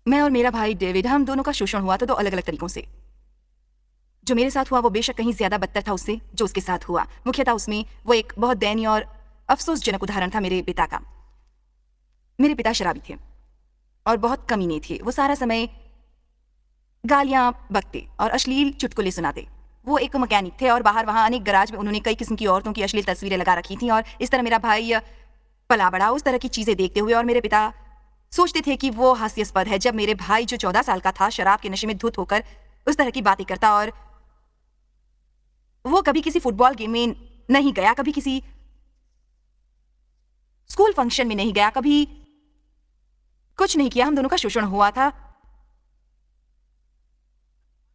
मैं और मेरा भाई डेविड, हम दोनों का शोषण हुआ था 2 अलग-अलग तरीकों से। जो मेरे साथ हुआ वो बेशक कहीं ज़्यादा बदतर था उससे जो उसके साथ हुआ। मुख्यतः उसमें वो एक बहुत दयनीय और अफ़सोसजनक उदाहरण था मेरे पिता का। मेरे पिता शराबी थे और बहुत कमीने थे। वो सारा समय गालियाँ बकते और अश्लील चुटकुले सुनाते। वो एक मैकेनिक थे और बाहर-वहाँ अनेक गैराज में उन्होंने कई किस्म की औरतों की अश्लील तस्वीरें लगा रखी थीं और इस तरह मेरा भाई पला-बड़ा उस तरह की चीज़ें देखते हुए और मेरे पिता सोचते थे कि वो हास्यास्पद है जब मेरे भाई जो 14 साल का था शराब के नशे में धुत होकर उस तरह की बातें करता और वो कभी किसी फुटबॉल गेम में नहीं गया, कभी किसी स्कूल फंक्शन में नहीं गया, कभी कुछ नहीं किया। हम दोनों का शोषण हुआ था।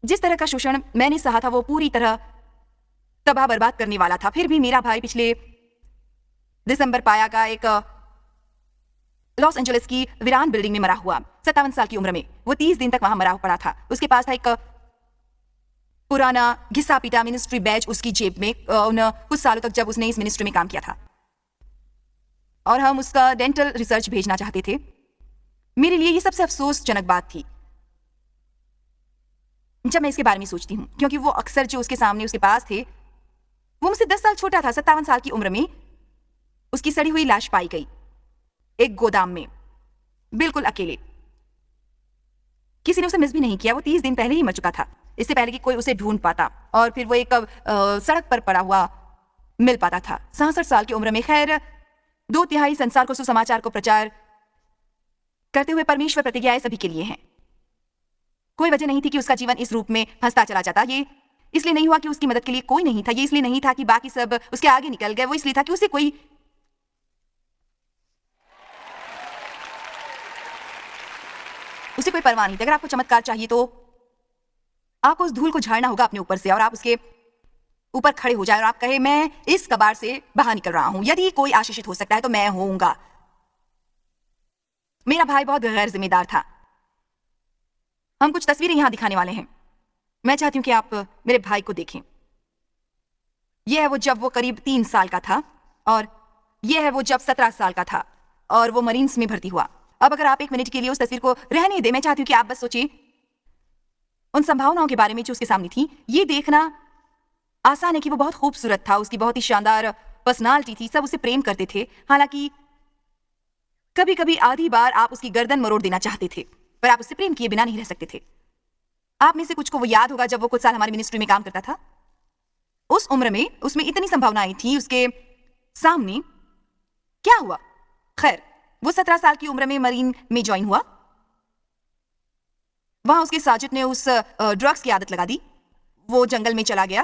जिस तरह का शोषण मैंने सहा था वो पूरी तरह तबाह बर्बाद करने वाला था। फिर भी मेरा भाई पिछले दिसंबर पाया का एक लॉस एंजलिस की वीरान बिल्डिंग में मरा हुआ 57 साल की उम्र में। वो 30 दिन तक वहां मरा पड़ा था। उसके पास था एक पुराना घिसा पीटा मिनिस्ट्री बैज उसकी जेब में उन कुछ सालों तक जब उसने इस मिनिस्ट्री में काम किया था और हम उसका डेंटल रिसर्च भेजना चाहते थे। मेरे लिए ये सबसे अफसोसजनक बात थी जब मैं इसके बारे में सोचती हूँ, क्योंकि वो अक्सर जो उसके सामने उसके पास थे वो मुझसे 10 साल छोटा था। 57 साल की उम्र में उसकी सड़ी हुई लाश पाई गई एक गोदाम में, बिल्कुल अकेले। किसी ने उसे मिस भी नहीं किया। वो 30 दिन पहले ही मर चुका था, इससे पहले कि कोई उसे ढूंढ पाता और फिर वो एक सड़क पर पड़ा हुआ मिल पाता था 66 साल की उम्र में। खैर 2/3 संसार को सुसमाचार को प्रचार करते हुए परमेश्वर प्रतिज्ञाएं सभी के लिए हैं। कोई वजह नहीं थी कि उसका जीवन इस रूप में फंसता चला जाता। ये इसलिए नहीं हुआ कि उसकी मदद के लिए कोई नहीं था। ये इसलिए नहीं था कि बाकी सब उसके आगे निकल गए। वो इसलिए था कि उसे कोई परवाह नहीं थी। अगर आपको चमत्कार चाहिए तो आपको उस धूल को झाड़ना होगा अपने ऊपर से और आप उसके ऊपर खड़े हो जाए और आप कहे मैं इस कबाड़ से बाहर निकल रहा हूं। यदि कोई आशीषित हो सकता है तो मैं होऊंगा। मेरा भाई बहुत गैर जिम्मेदार था। हम कुछ तस्वीरें यहां दिखाने वाले हैं। मैं चाहती हूं कि आप मेरे भाई को देखें। यह है वो जब वो करीब 3 साल का था और यह है वो जब 17 साल का था और वो मरीन्स में भर्ती हुआ। अब अगर आप 1 मिनट के लिए उस तस्वीर को रहने दें, मैं चाहती हूं कि आप बस सोचिए उन संभावनाओं के बारे में जो उसके सामने थी। ये देखना आसान है कि वो बहुत खूबसूरत था, उसकी बहुत ही शानदार पर्सनालिटी थी, सब उसे प्रेम करते थे। हालांकि कभी कभी आधी बार आप उसकी गर्दन मरोड़ देना चाहते थे, पर आप उससे प्रेम किए बिना नहीं रह सकते थे। आप में से कुछ को वो याद होगा जब वो कुछ साल हमारी मिनिस्ट्री में काम करता था। उस उम्र में उसमें इतनी संभावनाएं थी उसके सामने। क्या हुआ? खैर वो 17 साल की उम्र में मरीन में ज्वाइन हुआ। वहां उसके साजिद ने उस ड्रग्स की आदत लगा दी। वो जंगल में चला गया।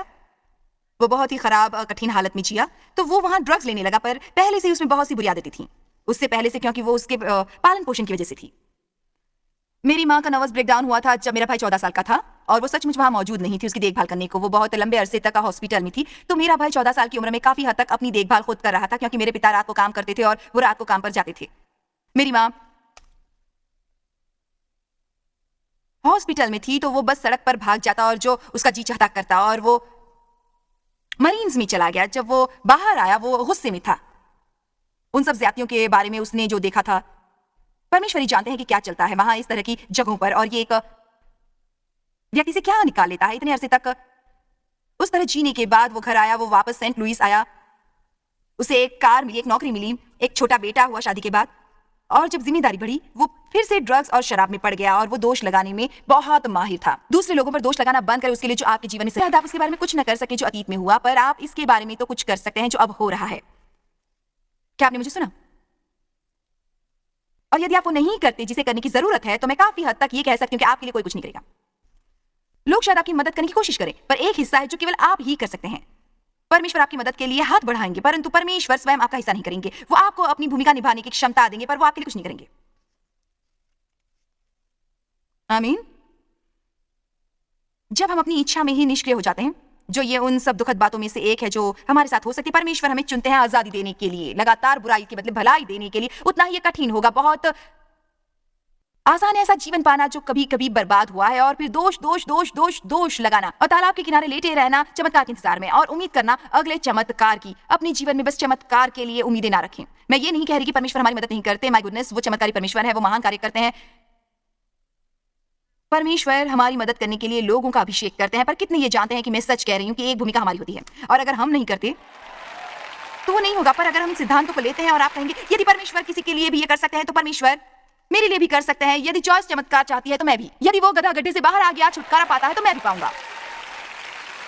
वो बहुत ही खराब कठिन हालत में जिया। तो वो वहां ड्रग्स लेने लगा, पर पहले से उसमें बहुत सी बुरी आदतें थी उससे पहले से, क्योंकि वो उसके पालन पोषण की वजह से थी। मेरी माँ का नर्वस ब्रेकडाउन हुआ था जब मेरा भाई 14 साल का था और वो सचमुच वहां मौजूद नहीं थी उसकी देखभाल करने को। वो बहुत लंबे अरसे तक हॉस्पिटल में थी। तो मेरा भाई 14 साल की उम्र में काफी हद तक अपनी देखभाल खुद कर रहा था, क्योंकि मेरे पिता रात को काम करते थे और वो रात को काम पर जाते थे। मेरी माँ हॉस्पिटल में थी तो वो बस सड़क पर भाग जाता और जो उसका जी चाहता करता। और वो मरीन्स में चला गया। जब वो बाहर आया वो गुस्से में था उन सब ज्यादतियों के बारे में उसने जो देखा था। परमेश्वर ही जानते हैं कि क्या चलता है वहां इस तरह की जगहों पर और ये एक व्यक्ति से क्या निकाल लेता है इतने अरसे तक। उस तरह जीने के बाद वो घर आया, वो वापस सेंट लुइस आया। उसे एक कार मिली, एक नौकरी मिली, एक छोटा बेटा हुआ शादी के बाद। और जब जिम्मेदारी बढ़ी वो फिर से ड्रग्स और शराब में पड़ गया और वो दोष लगाने में बहुत माहिर था। दूसरे लोगों पर दोष लगाना बंद करें उसके लिए जो आपके जीवन में शायद आप उसके बारे में कुछ न कर सके जो अतीत में हुआ, पर आप इसके बारे में तो कुछ कर सकते हैं जो अब हो रहा है। क्या आपने मुझे सुना? और यदि आप वो नहीं करते जिसे करने की जरूरत है तो मैं काफी हद तक ये कह सकती हूँ कि आपके लिए कोई कुछ नहीं करेगा। लोग शायद आपकी मदद करने की कोशिश करें, पर एक हिस्सा है जो केवल आप ही कर सकते हैं। परमेश्वर आपकी मदद के लिए हाथ बढ़ाएंगे, परंतु परमेश्वर स्वयं आपका हिस्सा नहीं करेंगे। वो आपको अपनी भूमिका निभाने की क्षमता देंगे, पर वो आपके लिए कुछ नहीं करेंगे। आमीन। जब हम अपनी इच्छा में ही निष्क्रिय हो जाते हैं, जो ये उन सब दुखद बातों में से एक है जो हमारे साथ हो सकती है। परमेश्वर हमें चुनते हैं आजादी देने के लिए, लगातार बुराई के बदले भलाई देने के लिए। उतना ही ये कठिन होगा। बहुत आसान है ऐसा जीवन पाना जो कभी कभी बर्बाद हुआ है और फिर दोष दोष दोष दोष दोष लगाना और तालाब के किनारे लेटे रहना चमत्कार के इंतजार में और उम्मीद करना अगले चमत्कार की। अपने जीवन में बस चमत्कार के लिए उम्मीदें ना रखें। मैं ये नहीं कह रही कि परमेश्वर हमारी मदद नहीं करते। माय गुडनेस, वो चमत्कारी परमेश्वर है, वो महान कार्य करते हैं। परमेश्वर हमारी मदद करने के लिए लोगों का अभिषेक करते हैं, पर कितने ये जानते हैं कि मैं सच कह रही हूँ कि एक भूमिका हमारी होती है, और अगर हम नहीं करते तो वो नहीं होगा। पर अगर हम सिद्धांतों को लेते हैं और आप कहेंगे यदि परमेश्वर किसी के लिए भी ये कर सकते हैं तो परमेश्वर मेरे लिए भी कर सकते हैं। यदि जॉयस चमत्कार चाहती है तो मैं भी। यदि वो गधा गड्ढे से बाहर आ गया, छुटकारा पाता है, तो मैं भी पाऊंगा।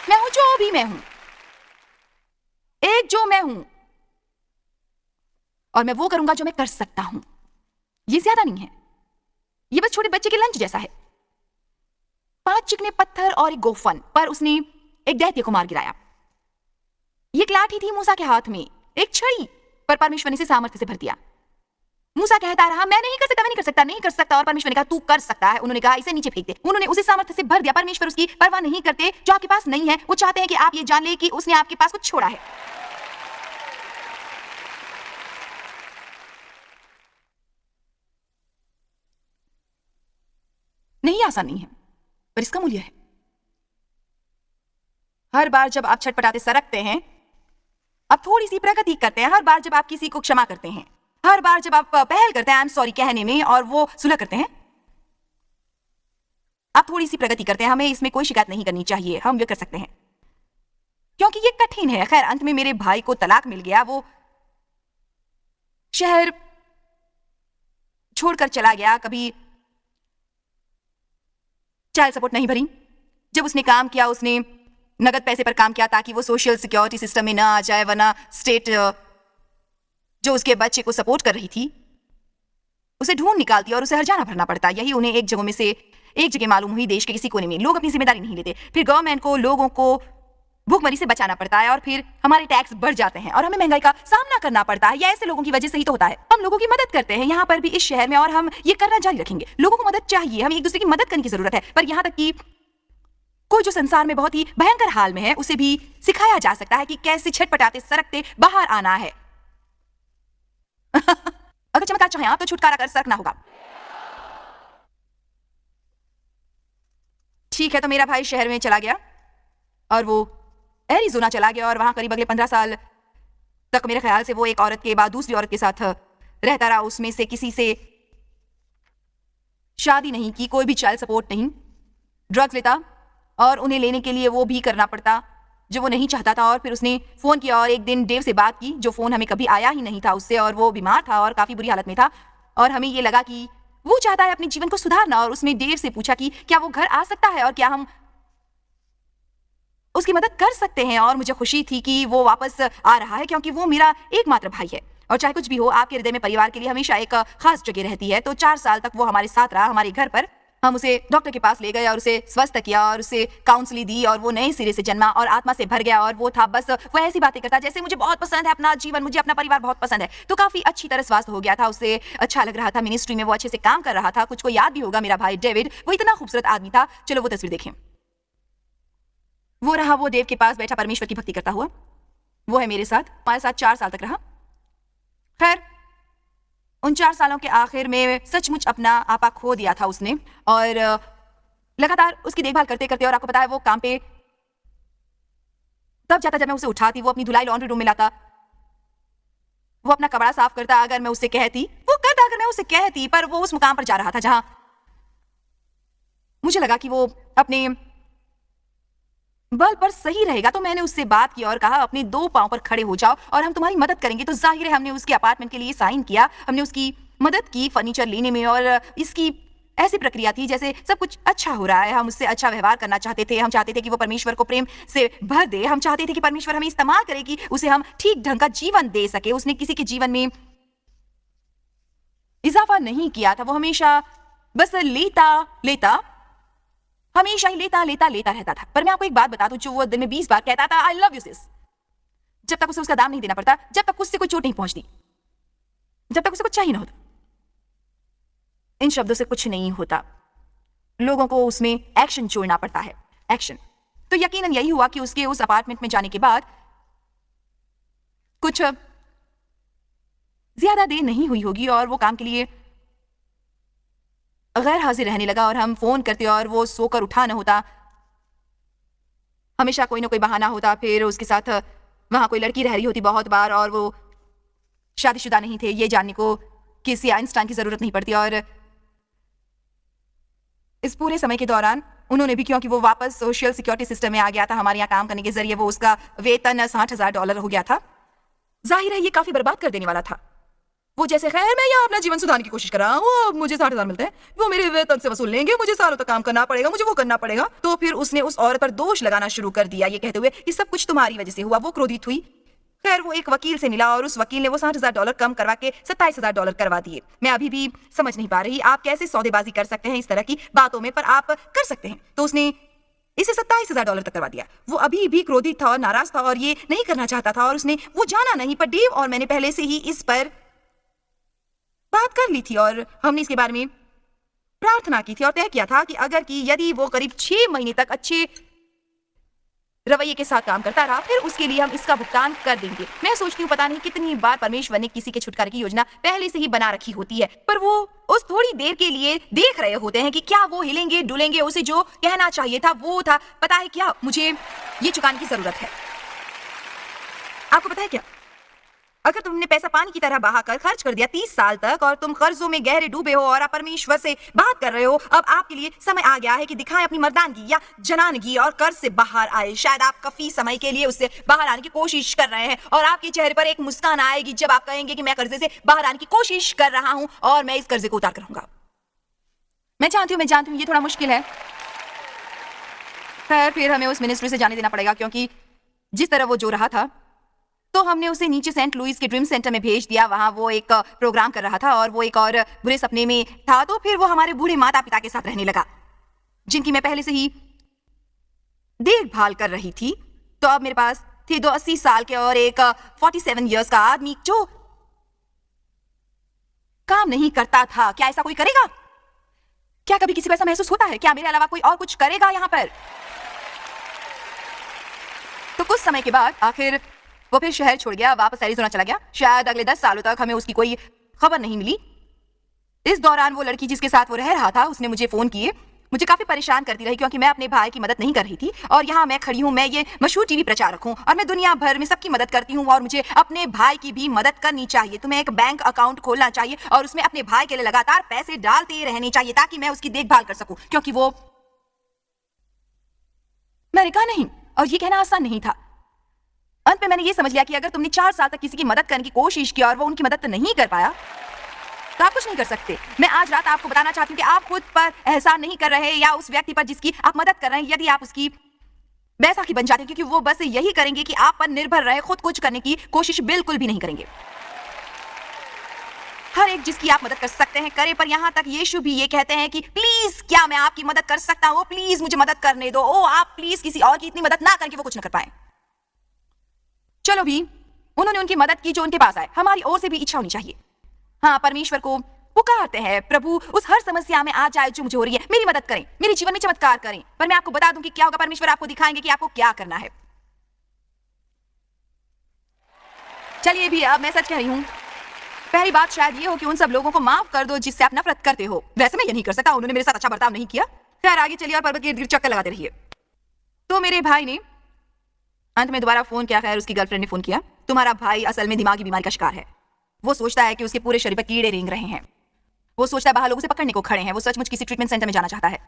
मैं हूं जो भी मैं हूं, एक जो मैं हूं, और मैं वो करूंगा जो मैं कर सकता हूं। ये ज्यादा नहीं है, ये बस छोटे बच्चे के लंच जैसा है। 5 चिकने पत्थर और एक गोफन पर उसने एक दैत्य को मार गिराया। ये एक लाठी थी मूसा के हाथ में, एक छड़ी, पर परमेश्वर ने इसे सामर्थ्य से भर दिया। मूसा कहता रहा मैं नहीं कर सकता, मैं नहीं कर सकता, नहीं कर सकता, और परमेश्वर ने कहा तू कर सकता है। उन्होंने कहा इसे नीचे फेंक दे। उन्होंने उसे सामर्थ्य से भर दिया। परमेश्वर उसकी परवाह नहीं करते जो आपके पास नहीं है। वो चाहते हैं कि आप ये जान ले कि उसने आपके पास कुछ छोड़ा है। नहीं, आसान नहीं है, पर इसका मूल्य है। हर बार जब आप छटपटाते सरकते हैं, आप थोड़ी सी प्रगति करते हैं। हर बार जब आप किसी को क्षमा करते हैं, हर बार जब आप पहल करते हैं आई एम सॉरी कहने में और वो सुलह करते हैं, आप थोड़ी सी प्रगति करते हैं। हमें इसमें कोई शिकायत नहीं करनी चाहिए, हम ये कर सकते हैं क्योंकि ये कठिन है। खैर, अंत में मेरे भाई को तलाक मिल गया। वो शहर छोड़कर चला गया। कभी चाइल्ड सपोर्ट नहीं भरी। जब उसने काम किया, उसने नगद पैसे पर काम किया ताकि वो सोशल सिक्योरिटी सिस्टम में ना आ जाए, वरना स्टेट जो उसके बच्चे को सपोर्ट कर रही थी उसे ढूंढ निकालती और उसे हर्जाना भरना पड़ता। यही उन्हें एक जगह में से एक जगह मालूम हुई, देश के किसी कोने में। लोग अपनी जिम्मेदारी नहीं लेते। फिर गवर्नमेंट को लोगों को भूखमरी से बचाना पड़ता है, और फिर हमारे टैक्स बढ़ जाते हैं और हमें महंगाई का सामना करना पड़ता है। या ऐसे लोगों की वजह से ही तो होता है। हम लोगों की मदद करते हैं यहाँ पर भी, इस शहर में, और हम ये करना जारी रखेंगे। लोगों को मदद चाहिए, हमें एक दूसरे की मदद करने की जरूरत है। पर यहाँ तक कि कोई जो संसार में बहुत ही भयंकर हाल में है, उसे भी सिखाया जा सकता है कि कैसे छटपटाते सरकते बाहर आना है। अगर चमत्कार चाहें आप तो छुटकारा कर सरकना होगा। ठीक है, तो मेरा भाई शहर में चला गया और वो एरिज़ोना चला गया, और वहां करीब अगले 15 साल तक मेरे ख्याल से वो एक औरत के बाद दूसरी औरत के साथ रहता रहा। उसमें से किसी से शादी नहीं की, कोई भी चाइल्ड सपोर्ट नहीं। ड्रग्स लेता और उन्हें लेने के लिए वो भी करना पड़ता जो वो नहीं चाहता था। और फिर उसने फोन किया और एक दिन डेव से बात की, जो फोन हमें कभी आया ही नहीं था उससे, और वो बीमार था और काफी बुरी हालत में था। और हमें ये लगा कि वो चाहता है अपने जीवन को सुधारना, और उसने डेव से पूछा कि क्या वो घर आ सकता है और क्या हम उसकी मदद कर सकते हैं। और मुझे खुशी थी कि वो वापस आ रहा है, क्योंकि वो मेरा एकमात्र भाई है। और चाहे कुछ भी हो, आपके हृदय में परिवार के लिए हमेशा एक खास जगह रहती है। तो 4 साल तक वो हमारे साथ रहा, हमारे घर पर। हम उसे डॉक्टर के पास ले गए और उसे स्वस्थ किया और उसे काउंसलिंग दी, और वो नए सिरे से जन्मा और आत्मा से भर गया। और वो था बस वो ऐसी बातें करता जैसे मुझे बहुत पसंद है अपना जीवन, मुझे अपना परिवार बहुत पसंद है। तो काफी अच्छी तरह स्वस्थ हो गया था, उसे अच्छा लग रहा था। मिनिस्ट्री में वो अच्छे से काम कर रहा था। कुछ को याद भी होगा, मेरा भाई डेविड, वो इतना खूबसूरत आदमी था। चलो वो तस्वीर देखें। वो रहा, वो डेव के पास बैठा परमेश्वर की भक्ति करता हुआ। वो है मेरे साथ, हमारे साथ 4 साल तक रहा। खैर, उन 4 सालों के आखिर में सचमुच अपना आपा खो दिया था उसने, और लगातार उसकी देखभाल करते करते, और आपको पता है वो काम पे तब जाता जब मैं उसे उठाती, वो अपनी धुलाई लॉन्ड्री रूम में लाता, वो अपना कपड़ा साफ करता अगर मैं उसे कहती, वो करता अगर मैं उसे कहती। पर वो उस मुकाम पर जा रहा था जहां मुझे लगा कि वो अपने बल पर सही रहेगा। तो मैंने उससे बात की और कहा अपने 2 पांव पर खड़े हो जाओ और हम तुम्हारी मदद करेंगे। तो जाहिर है हमने उसके अपार्टमेंट के लिए साइन किया, हमने उसकी मदद की फर्नीचर लेने में, और इसकी ऐसी प्रक्रिया थी जैसे सब कुछ अच्छा हो रहा है। हम उससे अच्छा व्यवहार करना चाहते थे। हम चाहते थे कि वो परमेश्वर को प्रेम से भर दे। हम चाहते थे कि परमेश्वर हमें इस्तेमाल करे कि उसे हम ठीक ढंग का जीवन दे सके। उसने किसी के जीवन में इजाफा नहीं किया था। वो हमेशा बस लेता हमेशा ही लेता रहता था। पर मैं आपको एक बात बता दूं, जो वो दिन में 20 बार कहता था आई लव यू सिस, जब तक उसे उसका दाम नहीं देना पड़ता, जब तक उससे कोई चोट नहीं पहुंचती, जब तक उसे कुछ चाहिए ना होता। इन शब्दों से कुछ नहीं होता, लोगों को उसमें एक्शन जोड़ना पड़ता है, एक्शन। तो यकीनन यही हुआ कि उसके उस अपार्टमेंट में जाने के बाद कुछ ज्यादा देर नहीं हुई होगी और वो काम के लिए गैर हाजिर रहने लगा। और हम फोन करते और वो सोकर उठा न होता, हमेशा कोई ना कोई बहाना होता। फिर उसके साथ वहां कोई लड़की रह रही होती बहुत बार, और वो शादीशुदा नहीं थे, ये जानने को किसी आइंस्टाइन की जरूरत नहीं पड़ती। और इस पूरे समय के दौरान उन्होंने भी, क्योंकि वो वापस सोशल सिक्योरिटी सिस्टम में आ गया था हमारे यहाँ काम करने के जरिए, वो उसका वेतन $60,000 हो गया था। जाहिर है ये काफी बर्बाद कर देने वाला था। वो जैसे खैर मैं यहाँ अपना जीवन सुधारने की कोशिश कर रहा हूँ, मुझे 60,000 मिलते हैं, वो मेरे वेतन से वसूल लेंगे, मुझे सालों तक काम करना पड़ेगा, मुझे वो करना पड़ेगा। तो फिर उसने उस औरत पर दोष लगाना शुरू कर दिया, ये कहते हुए कि सब कुछ तुम्हारी वजह से हुआ। वो क्रोधित हुई। खैर वो एक वकील से मिला और उस वकील ने वो $60,000 कम करवा के $27,000 करवा दिए। मैं अभी भी समझ नहीं पा रही आप कैसे सौदेबाजी कर सकते हैं इस तरह की बातों में, पर आप कर सकते हैं। तो उसने इसे $27,000 तक करवा दिया। वो अभी भी क्रोधित था और नाराज था और ये नहीं करना चाहता था और उसने वो जाना नहीं, पर डेव और मैंने पहले से ही इस पर बात कर ली थी और हमने इसके बारे में प्रार्थना की थी और तय किया था कि यदि वो करीब 6 महीने तक अच्छे रवैये के साथ काम करता रहा, फिर उसके लिए हम इसका भुगतान कर देंगे। मैं सोचती हूँ पता नहीं कितनी बार परमेश्वर ने किसी के छुटकारे की योजना पहले से ही बना रखी होती है, पर वो उस थोड़ी देर के लिए देख रहे होते हैं कि क्या वो हिलेंगे डुलेंगे। उसे जो कहना चाहिए था वो था, पता है क्या, मुझे ये चुकाने की जरूरत है। आपको पता है क्या, अगर तुमने पैसा पानी की तरह बहाकर खर्च कर दिया 30 साल तक और तुम कर्जों में गहरे डूबे हो और आप परमेश्वर से बात कर रहे हो, अब आपके लिए समय आ गया है कि दिखाएं अपनी मर्दानगी या जनानगी और कर्ज से बाहर आए। शायद आप काफी समय के लिए उससे बाहर आने की कोशिश कर रहे हैं और आपके चेहरे पर एक मुस्कान आएगी जब आप कहेंगे कि मैं कर्जे से बाहर आने की कोशिश कर रहा हूं और मैं इस कर्जे को उतार कर रहूंगा। मैं जानती हूँ ये थोड़ा मुश्किल है। खैर फिर हमें उस मिनिस्ट्री से जाने देना पड़ेगा, क्योंकि जिस तरह वो जो रहा था, तो हमने उसे नीचे सेंट लुइस के ड्रीम सेंटर में भेज दिया। वहां वो एक प्रोग्राम कर रहा था और वो एक और बुरे सपने में था। तो फिर वो हमारे बूढ़े माता पिता के साथ रहने लगा, जिनकी मैं पहले से ही देखभाल कर रही थी। तो अब मेरे पास थे 2 80 साल के और एक 47 इयर्स का आदमी जो काम नहीं करता था। क्या ऐसा कोई करेगा? क्या कभी किसी को ऐसा महसूस होता है? क्या मेरे अलावा कोई और कुछ करेगा यहाँ पर? तो कुछ समय के बाद आखिर वो फिर शहर छोड़ गया, वापस एरिज़ोना चला गया। शायद अगले 10 सालों तक हमें उसकी कोई खबर नहीं मिली। इस दौरान वो लड़की जिसके साथ वो रह रहा था, उसने मुझे फोन किए, मुझे काफी परेशान करती रही, क्योंकि मैं अपने भाई की मदद नहीं कर रही थी और यहाँ मैं खड़ी हूँ, मैं ये मशहूर टीवी प्रचारक हूँ और मैं दुनिया भर में सबकी मदद करती हूँ और मुझे अपने भाई की भी मदद करनी चाहिए। तुम्हें एक बैंक अकाउंट खोलना चाहिए और उसमें अपने भाई के लिए लगातार पैसे डालते रहने चाहिए ताकि मैं उसकी देखभाल कर सकूं, क्योंकि वो। मैंने कहा नहीं, और ये कहना आसान नहीं था। अंत में मैंने ये समझ लिया कि अगर तुमने 4 साल तक किसी की मदद करने की कोशिश की और वो उनकी मदद नहीं कर पाया, तो आप कुछ नहीं कर सकते। मैं आज रात आपको बताना चाहती हूँ कि आप खुद पर एहसान नहीं कर रहे या उस व्यक्ति पर जिसकी आप मदद कर रहे हैं, यदि आप उसकी बैसाखी बन जाते हैं, क्योंकि वो बस यही करेंगे कि आप पर निर्भर रहे, खुद कुछ करने की कोशिश बिल्कुल भी नहीं करेंगे। हर एक जिसकी आप मदद कर सकते हैं करे, पर यहाँ तक यीशु भी ये कहते हैं कि प्लीज क्या मैं आपकी मदद कर सकता हूँ? प्लीज मुझे मदद करने दो। ओ आप प्लीज किसी और की इतनी मदद ना करें कि वो कुछ न कर पाए। चलो भी, उन्होंने उनकी मदद की जो उनके पास आए। हमारी ओर से भी इच्छा होनी चाहिए। हाँ, परमेश्वर को पुकारते हैं, प्रभु उस हर समस्या में आ जाए जो मुझे हो रही है, मेरी मदद करें, मेरे जीवन में चमत्कार करें। पर मैं आपको बता दूं कि क्या होगा, परमेश्वर आपको दिखाएंगे कि आपको क्या करना है। चलिए भी, अब मैं सच कह रही हूँ, पहली बात शायद ये हो कि उन सब लोगों को माफ कर दो जिससे आप नफरत करते हो। वैसे मैं ये नहीं कर सकता, उन्होंने मेरे साथ अच्छा बर्ताव नहीं किया। खैर आगे चलिए और पर्वत के इर्द-गिर्द चक्कर लगाते रहिए। तो मेरे भाई ने अंत में दोबारा फोन किया। खैर उसकी गर्लफ्रेंड ने फोन किया, तुम्हारा भाई असल में दिमागी बीमारी का शिकार है। वो सोचता है कि उसके पूरे शरीर पर कीड़े रेंग रहे हैं। वो सोचता है बाहर लोग उसे पकड़ने को खड़े हैं। वो सचमुच किसी ट्रीटमेंट सेंटर में जाना चाहता है।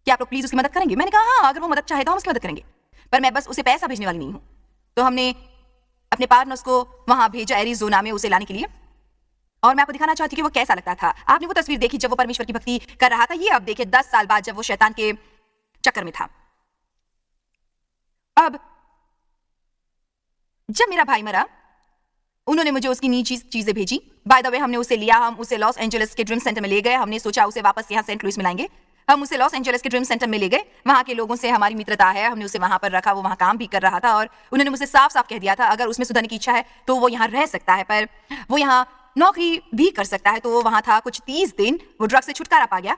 क्या आप लोग प्लीज उसकी मदद करेंगे? मैंने कहा हाँ, अगर वो मदद चाहे तो हम उसकी मदद करेंगे, पर मैं बस उसे पैसा भेजने वाली नहीं हूँ। तो हमने अपने पार्टनर्स को वहां भेजा एरिज़ोना में उसे लाने के लिए, और मैं आपको दिखाना चाहती हूँ कि वो कैसा लगता था। आपने वो तस्वीर देखी जब वो परमेश्वर की भक्ति कर रहा था। ये अब देखिए 10 साल बाद जब वो शैतान के चक्कर में था। अब जब मेरा भाई मरा, उन्होंने मुझे उसकी नीची चीजें भेजी। बाय द वे, हमने उसे लिया, हम उसे लॉस एंजलिस के ड्रीम सेंटर में ले गए। हमने सोचा उसे वापस यहाँ सेंट लुइस में लाएंगे। हम उसे लॉस एंजलिस के ड्रीम सेंटर में ले गए। वहाँ के लोगों से हमारी मित्रता है, हमने उसे वहाँ पर रखा। वो वहाँ काम भी कर रहा था और उन्होंने मुझे साफ साफ कह दिया था अगर उसमें सुधरने की इच्छा है तो वो यहाँ रह सकता है, पर वो यहाँ नौकरी भी कर सकता है। तो वो वहाँ था कुछ 30 दिन। वो ड्रग से छुटकारा पा गया,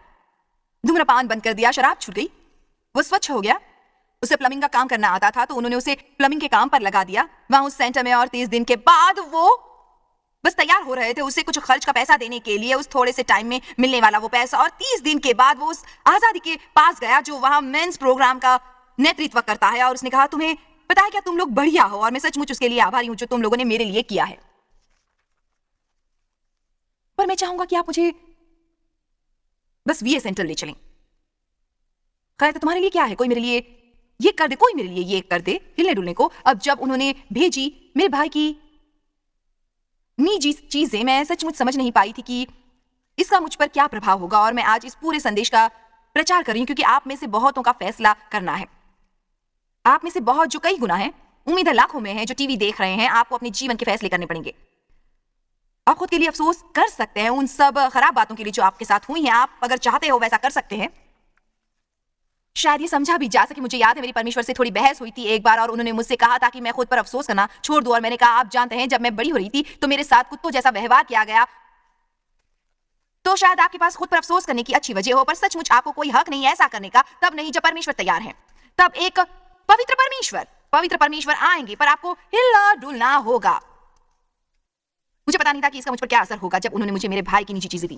धूम्रपान बंद कर दिया, शराब छूट गई, वो स्वच्छ हो गया। उसे प्लम्बिंग का काम करना आता था तो उन्होंने उसे प्लम्बिंग के काम पर लगा दिया वहां उस सेंटर में। और 30 दिन के बाद वो बस तैयार हो रहे थे उसे कुछ खर्च का पैसा देने के लिए, उस थोड़े से टाइम में मिलने वाला वो पैसा। और 30 दिन के बाद वो उस आजादी के पास गया जो वहां मेंस प्रोग्राम का नेतृत्व करता है, और उसने कहा तुम्हें पता है क्या, तुम लोग बढ़िया हो और मैं सचमुच उसके लिए आभारी हूं जो तुम लोगों ने मेरे लिए किया है। पर मैं चाहूंगा कि आप मुझे बस वीए सेंटर ले चलें। खैर, तो तुम्हारे लिए क्या है? कोई मेरे लिए ये कर दे, कोई मेरे लिए ये कर दे, हिलने डुलने को। अब जब उन्होंने भेजी मेरे भाई की निजी चीजें, मैं सचमुच समझ नहीं पाई थी कि इसका मुझ पर क्या प्रभाव होगा। और मैं आज इस पूरे संदेश का प्रचार कर रही हूं क्योंकि आप में से बहुतों का फैसला करना है। आप में से बहुत, जो कई गुना है, उम्मीद है लाखों में है, जो टीवी देख रहे हैं, आपको अपने जीवन के फैसले करने पड़ेंगे। आप खुद के लिए अफसोस कर सकते हैं उन सब खराब बातों के लिए जो आपके साथ हुई हैं। आप अगर चाहते हो वैसा कर सकते हैं। शायद ये समझा भी जा सके। मुझे याद है मेरी परमेश्वर से थोड़ी बहस हुई थी एक बार, और उन्होंने मुझसे कहा था कि मैं खुद पर अफसोस करना छोड़ दूं। और मैंने कहा, आप जानते हैं, जब मैं बड़ी हो रही थी तो मेरे साथ कुत्तों जैसा व्यवहार किया गया। तो शायद आपके पास खुद पर अफसोस करने की अच्छी वजह हो, पर सचमुच आपको कोई हक नहीं है ऐसा करने का। तब नहीं जब परमेश्वर तैयार है। तब एक पवित्र परमेश्वर आएंगे, पर आपको हिलना डुलना होगा। मुझे पता नहीं था कि इसका मुझ पर क्या असर होगा जब उन्होंने मुझे मेरे भाई की निजी चीजें दी,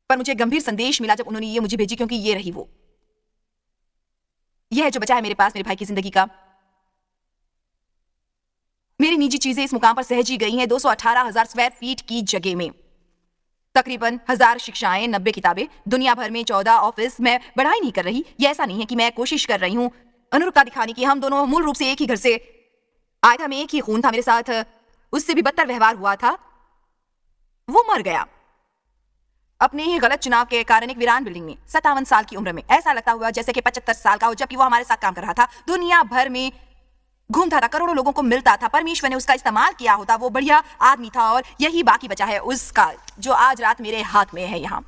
पर मुझे गंभीर संदेश मिला जब उन्होंने ये मुझे भेजी, क्योंकि ये रही वो। यह है जो बचा है मेरे पास मेरे भाई की जिंदगी का। मेरी निजी चीजें इस मुकाम पर सहेजी गई हैं 218,000 स्क्वायर फीट की जगह में। तकरीबन 1000 शिक्षाएं, 90 किताबें, दुनिया भर में 14 ऑफिस। मैं बढ़ाई नहीं कर रही। ये ऐसा नहीं है कि मैं कोशिश कर रही हूं अनुरूपता दिखाने की। हम दोनों मूल रूप से एक ही घर से आए थे, हमें एक ही खून था। मेरे साथ उससे भी बदतर व्यवहार हुआ था। वो मर गया अपने ही गलत चुनाव के कारण एक वीरान बिल्डिंग में 57 साल की उम्र में। ऐसा लगता हुआ जैसे कि 75 साल का हो, जबकि वो हमारे साथ काम कर रहा था। दुनिया भर में घूमता था, करोड़ों लोगों को मिलता था। परमेश्वर ने उसका इस्तेमाल किया होता। वो बढ़िया आदमी था, और यही बाकी बचा है उसका, जो आज रात मेरे हाथ में है। यहां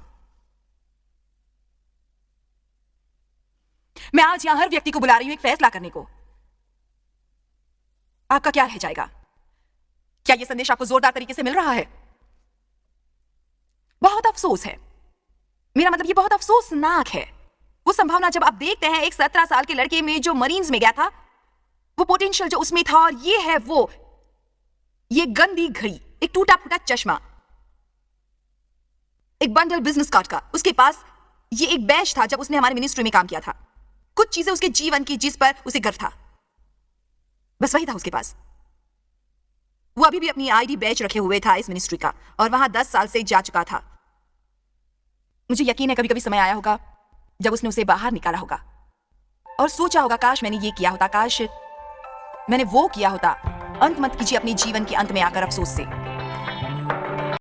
मैं आज यहां हर व्यक्ति को बुला रही हूं एक फैसला करने को। आपका क्या रह जाएगा? क्या यह संदेश आपको जोरदार तरीके से मिल रहा है? बहुत अफसोस है। मेरा मतलब ये बहुत अफसोसनाक है। वो संभावना जब आप देखते हैं एक 17 साल के लड़के में जो मरीन्स में गया था, वो पोटेंशियल जो उसमें था, और ये है वो, ये गंदी घड़ी, एक टूटा फूटा चश्मा, एक बंडल बिजनेस कार्ड का। उसके पास ये एक बैच था जब उसने हमारे मिनिस्ट्री में काम किया था। कुछ चीजें उसके जीवन की जिस पर उसे गर्व था, बस वही था उसके पास। वो अभी भी अपनी आईडी बैच रखे हुए था इस मिनिस्ट्री का, और वहां 10 साल से जा चुका था। मुझे यकीन है कभी कभी समय आया होगा जब उसने उसे बाहर निकाला होगा और सोचा होगा, काश मैंने ये किया होता, काश मैंने वो किया होता। अंत मत कीजिए अपने जीवन के अंत में आकर अफसोस से।